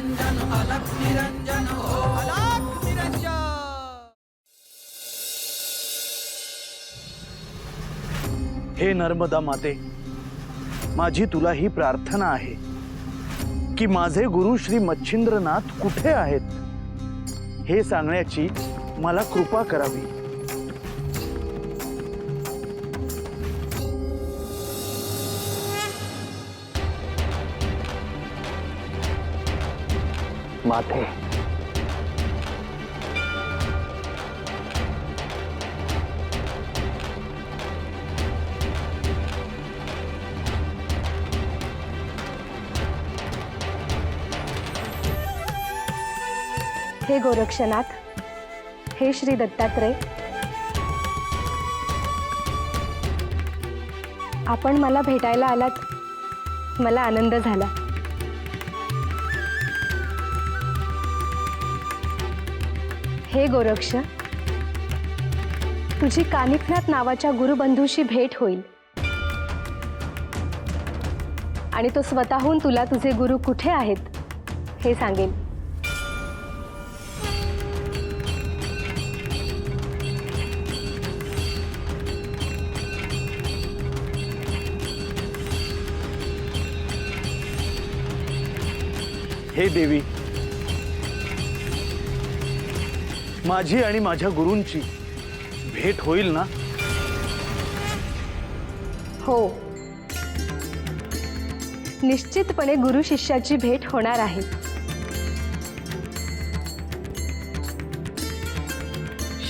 निरंजन अलख निरंजन ओम अलख निरंजन। हे नर्मदा माते, माझी तुला ही प्रार्थना आहे की माझे गुरु श्री मच्छिंद्रनाथ कुठे आहेत हे सांगण्याची मला कृपा करावी। माते, हे गोरक्षनाथ, हे श्री दत्तात्रय, आपण मला भेटायला आलात, मला आनंद झाला। हे गोरक्ष, तुझी कानिफनाथ नावाच्या गुरुबंधूशी भेट होईल आणि तो स्वतःहून तुला तुझे गुरु कुठे आहेत हे सांगेल। हे देवी, माझी आणि माझ्या गुरूंची भेट होईल ना? हो, निश्चितपणे गुरु शिष्याची भेट होणार आहे।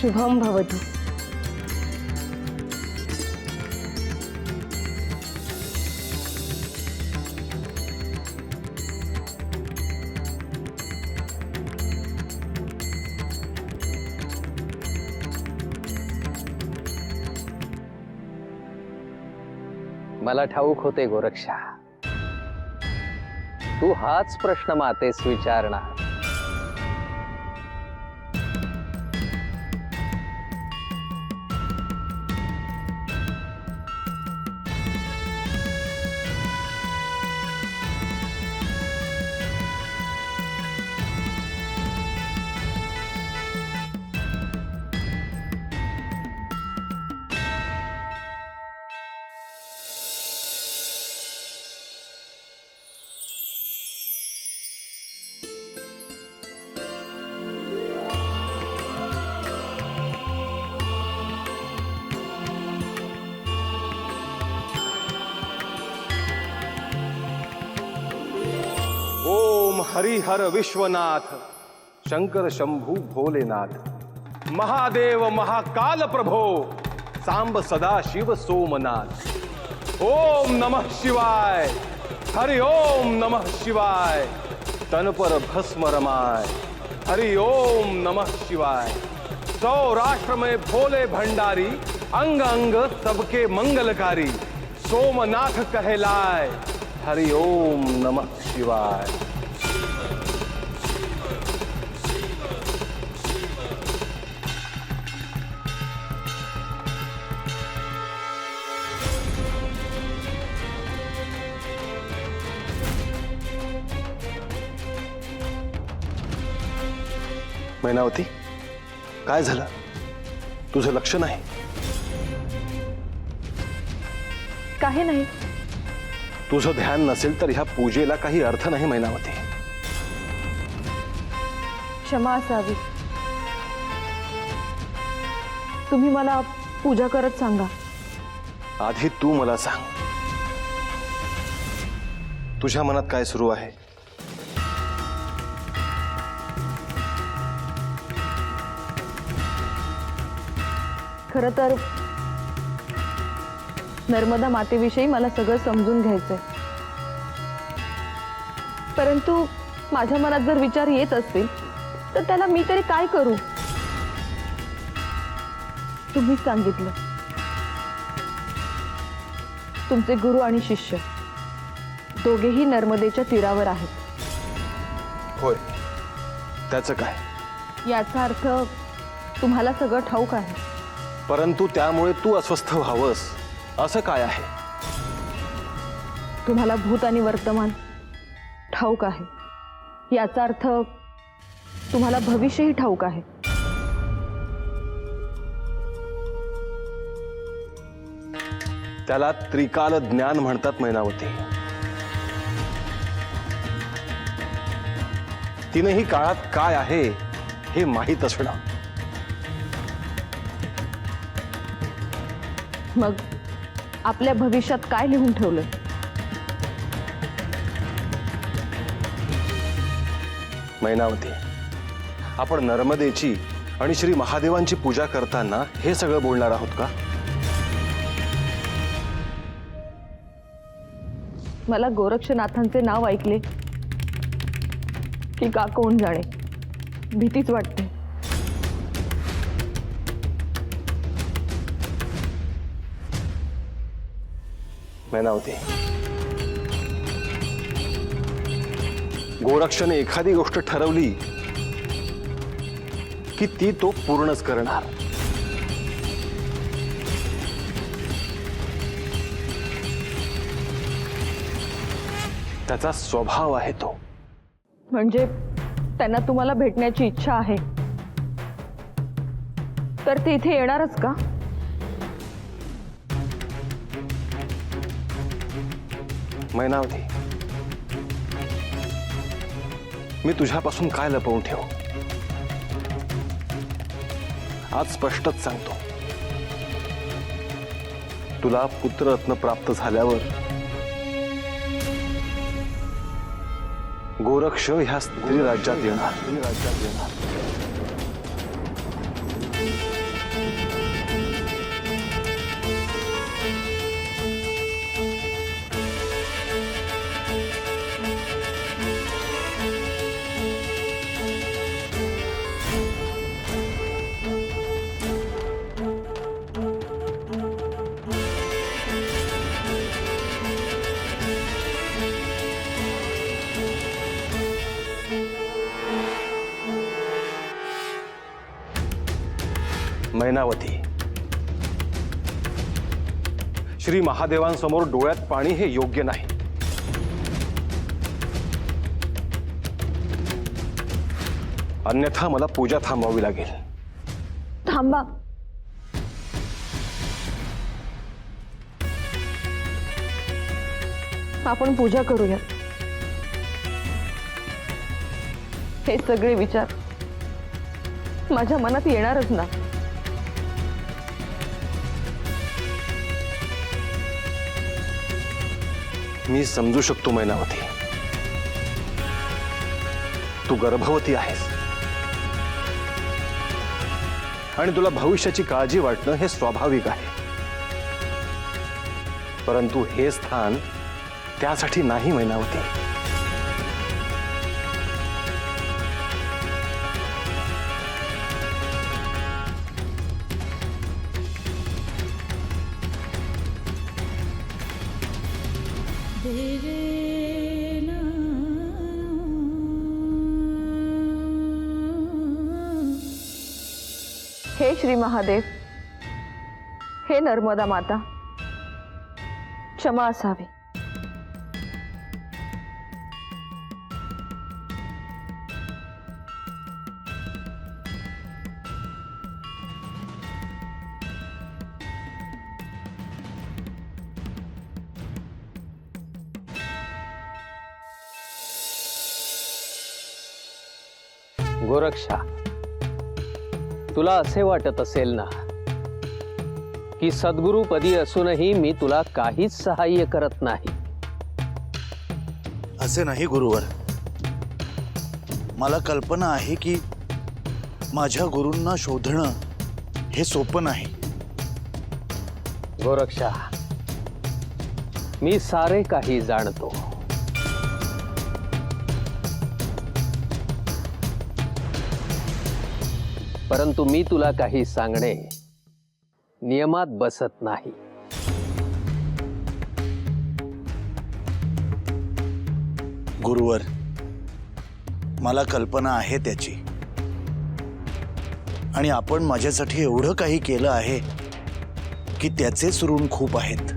शुभम भवतु। मला ठाऊक होते गोरक्षा, तू हाच प्रश्न मातेस विचारणार। ओम हरिहर विश्वनाथ शंकर शंभु भोलेनाथ महादेव महाकाल प्रभो सांब सदा शिव सोमनाथ। ओम नमः शिवाय, हरि ओम नमः शिवाय, तन पर भस्म रमाय, हरि ओम नमः शिवाय। सौराष्ट्र में भोले भंडारी, अंग अंग सबके मंगलकारी, सोमनाथ कहलाए, हरि ओम नमः शिवाय। मैनावती, काय झालं? तुझं लक्ष नाही? काही नाही। तुझं ध्यान नसेल तर ह्या पूजेला काही अर्थ नाही मैनावती। क्षमा असावी, तुम्ही मला पूजा करत सांगा। आधी तू मला सांग, तुझ्या मनात काय सुरू आहे? खरं तर नर्मदा मातेविषयी मला सगळं समजून घ्यायचंय, परंतु माझ्या मनात जर विचार येत असतील तर त्याला मी तरी काय करू? तुम्हीच सांगितलं, तुमचे गुरु आणि शिष्य दोघेही नर्मदेच्या तीरावर आहेत। होय, त्याचं काय? याचा अर्थ तुम्हाला सगळं ठाऊक आहे, परंतु त्यामुळे तू अस्वस्थ व्हावंस असं काय आहे? तुम्हाला भूत आणि वर्तमान ठाऊक आहे, याचा अर्थ तुम्हाला भविष्यही ठाऊक आहे. त्याला त्रिकाल ज्ञान म्हणतात मैनावती. तीनही काळात काय आहे हे माहीत असणं. मग आपल्या भविष्यात काय लिहून ठेवलं? मैनावती, आपण नर्मदेची आणि श्री महादेवांची पूजा करताना हे सगळं बोलणार आहोत का? मला गोरक्षनाथांचे नाव ऐकले की का कोण जाणे भीतीच वाटते. मैनावती, गोरक्षने एखादी गोष्ट ठरवली की ती तो पूर्णच करणार. त्याचा स्वभाव आहे तो. म्हणजे त्यांना तुम्हाला भेटण्याची इच्छा आहे तर ते इथे येणारच का? मैनावती, मी तुझ्यापासून काय लपवून ठेवू? आज स्पष्टच सांगतो. तुला पुत्ररत्न प्राप्त झाल्यावर गोरक्ष ह्या स्त्री राज्यात येणार. मैनावती, श्री महादेवांसमोर डोळ्यात पाणी हे योग्य नाही. अन्यथा मला पूजा थांबवावी लागेल. थांबा. आपण पूजा करूया. हे सगळे विचार माझ्या मनात येणारच ना. मी समजू शकतो मैनावती, तू गर्भवती आहेस आणि तुला भविष्याची काळजी वाटणं हे स्वाभाविक आहे. परंतु हे स्थान त्यासाठी नाही मैनावती. हे श्री महादेव, हे नर्मदा माता, क्षमा असावी. गोरक्षा, तुला असे वाटत असेल ना की सद्गुरुपदी असूनही मी तुला काहीच सहाय्य करत नाही. असे नाही गुरुवर. मला कल्पना आहे की माझ्या गुरूंना शोधणं हे सोपं नाही. गोरक्षा, मी सारे काही जाणतो. परंतु मी तुला काही सांगणे नियमात बसत नाही. गुरुवर, मला कल्पना आहे त्याची. आणि आपण माझ्यासाठी एवढं काही केलं आहे की त्याचेच ऋण खूप आहेत.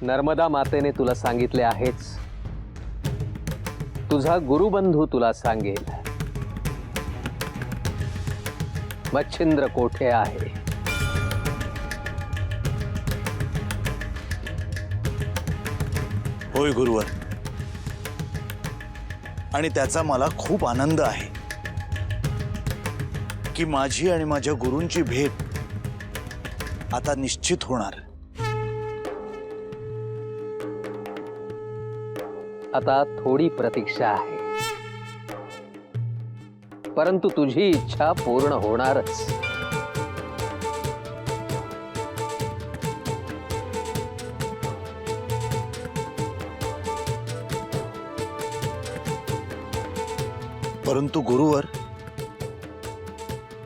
नर्मदा मातेने तुला सांगितले आहेच. तुझा गुरुबंधू तुला सांगेल मच्छिंद्र कोठे आहे. होय गुरुवर, आणि त्याचा मला खूप आनंद आहे की माझी आणि माझ्या गुरूंची भेट आता निश्चित होणार. आता थोडी प्रतीक्षा आहे, परंतु तुझी इच्छा पूर्ण होणारच. परंतु गुरुवर,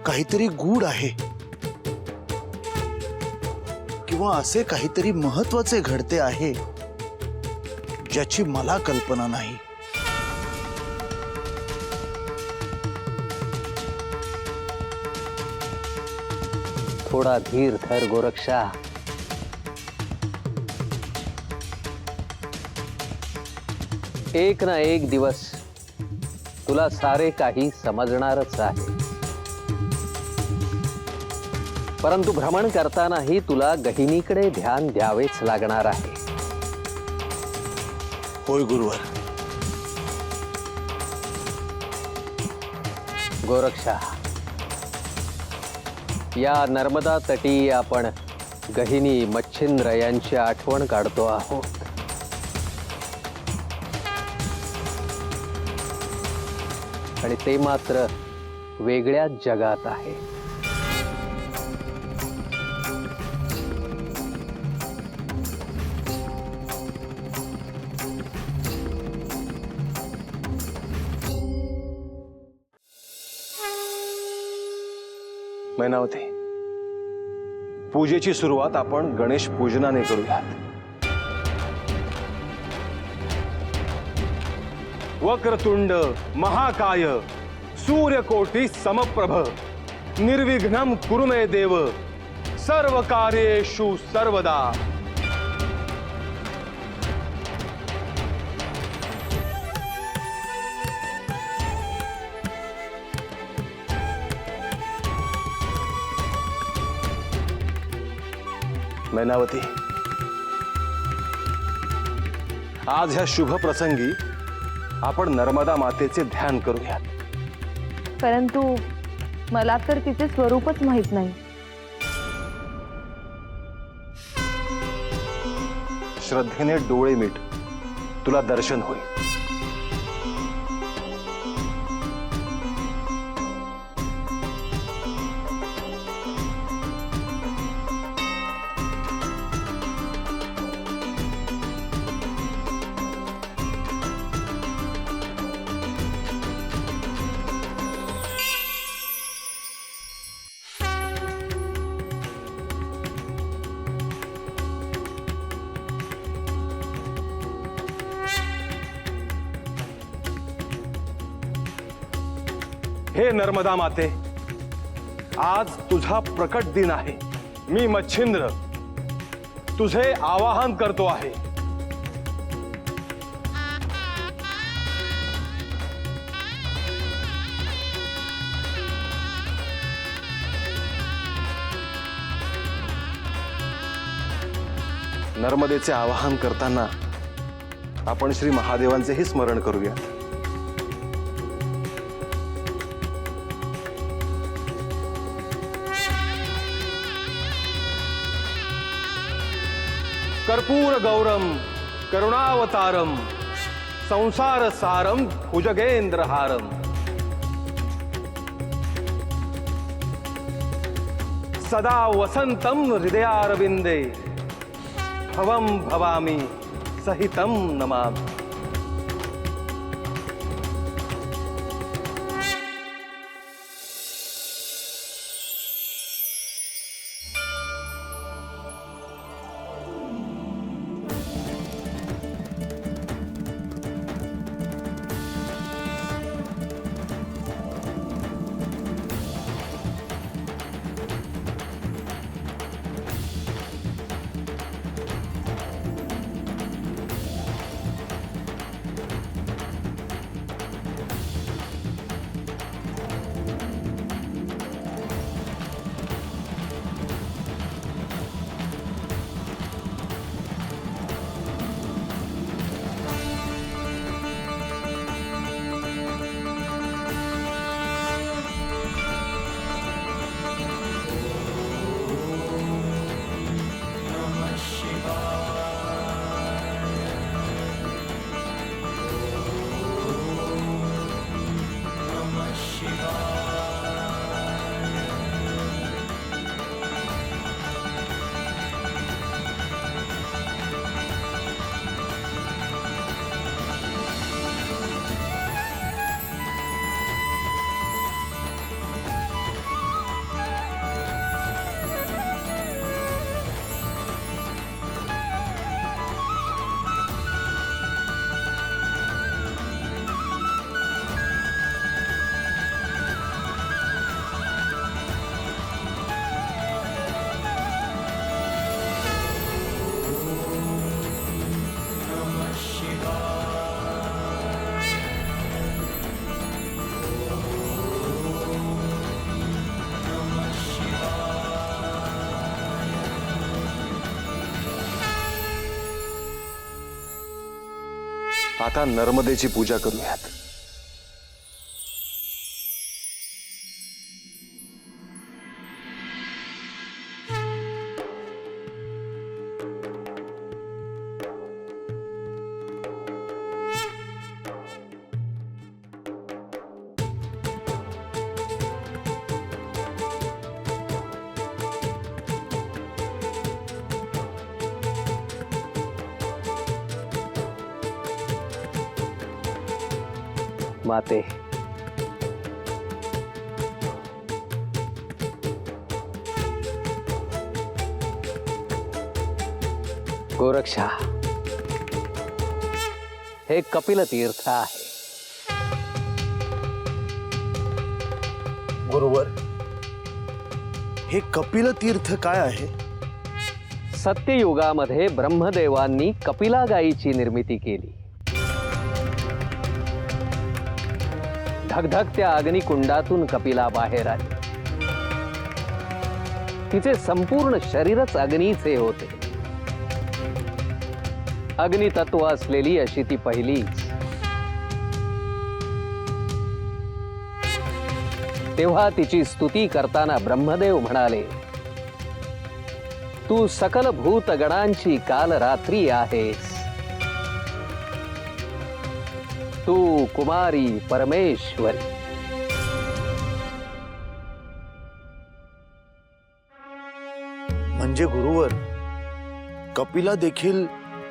काहीतरी गूढ आहे किंवा असे काहीतरी महत्वाचे घडते आहे ज्याची मला कल्पना नाही. थोडा धीर धर गोरक्षा. एक ना एक दिवस तुला सारे काही समजणारच आहे. परंतु भ्रमण करतानाही तुला गहिनीकडे ध्यान द्यावेच लागणार आहे. होय गुरुवर. गोरक्षा, या नर्मदा तटी आपण गहिनी मच्छिंद्र यांची आठवण काढतो आहोत. आणि ते मात्र वेगळ्याच जगात आहे. मैनावती, पूजेची सुरुवात आपण गणेश पूजनाने करूयात. वक्रतुंड महाकाय सूर्यकोटि समप्रभ निर्विघ्नं कुरु मे देव सर्व कार्येषु सर्वदा. मैनावती, आज ह्या शुभ प्रसंगी आपण नर्मदा मातेचे ध्यान करूयात. परंतु मला तर तिचे स्वरूपच माहित नाही. श्रद्धेने डोळे मीट, तुला दर्शन होईल. हे नर्मदा माते, आज तुझा प्रकट दिन आहे. मी मच्छिंद्र तुझे आवाहन करतो आहे. नर्मदेचे आवाहन करताना आपण श्री महादेवांचेही स्मरण करूया. कर्पूर गौरम करुणावतारम संसार सारम भुजगेंद्रहारम सदा वसंतम हृदयारविंदे भवम भवामी सहितम नमामि. आता नर्मदेची पूजा करूयात. माते, गोरक्षा, हे कपिल तीर्थ आहे. गुरुवर, हे कपिल तीर्थ काय आहे? सत्ययुगामध्ये ब्रह्मदेवांनी कपिला गायीची निर्मिती केली. धगधगत्या अग्निकुंडातून कपिला बाहेर आली. तिचे संपूर्ण शरीरच अग्नीचे होते. अग्नितत्व असलेली अशी ती पहिलीच. तेव्हा तिची स्तुती करताना ब्रह्मदेव म्हणाले, तू सकल भूतगणांची काल रात्री आहेस. तू कुमारी परमेश्वरी. म्हणजे गुरुवर, कपिला देखील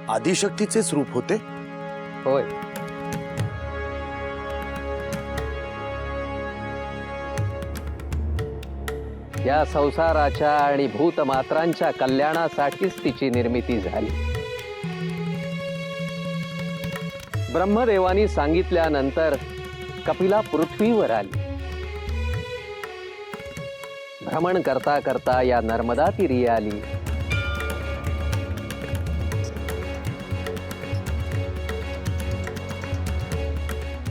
आदिशक्तीचेच रूप होते? होय. या संसाराच्या आणि भूतमात्रांच्या कल्याणासाठीच तिची निर्मिती झाली. ब्रह्मदेवानी सांगितल्यानंतर कपिला पृथ्वीवर आली. भ्रमण करता करता या नर्मदा तीरी आली.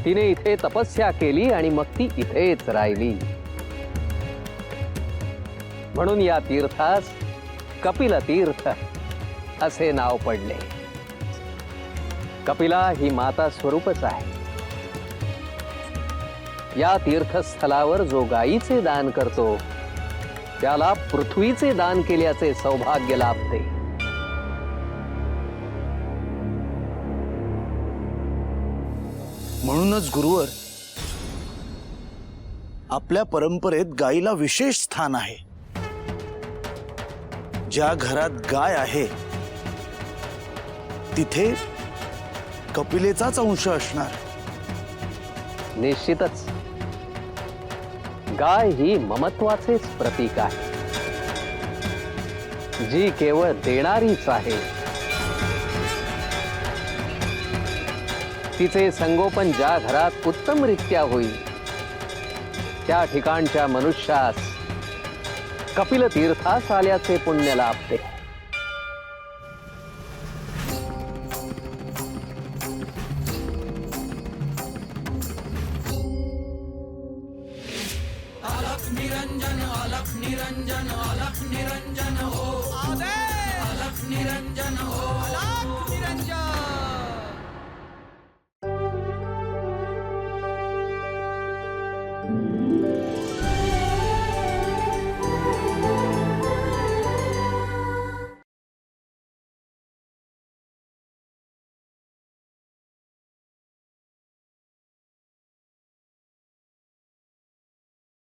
तिने इथे तपस्या केली आणि मग ती इथेच राहिली. म्हणून या तीर्थास कपिल तीर्थ असे नाव पडले. कपिला ही माता स्वरूपच आहे. या तीर्थस्थळावर जो गायीचे दान करतो त्याला पृथ्वीचे दान केल्याचे सौभाग्य लाभते. म्हणूनच गुरुवर, आपल्या परंपरेत गायीला विशेष स्थान आहे. ज्या घरात गाय आहे तिथे कपिलेचाच अंश असणार. निश्चितच गाय ही ममत्वाचेच प्रतीक आहे, जी केवळ देणारीच आहे. तिचे संगोपन ज्या घरात उत्तमरित्या होईल त्या ठिकाणच्या मनुष्यास कपिल तीर्थास आल्याचे पुण्य लाभते. अलख निरंजन अलख निरंजन अलख निरंजन हो अलख निरंजन हो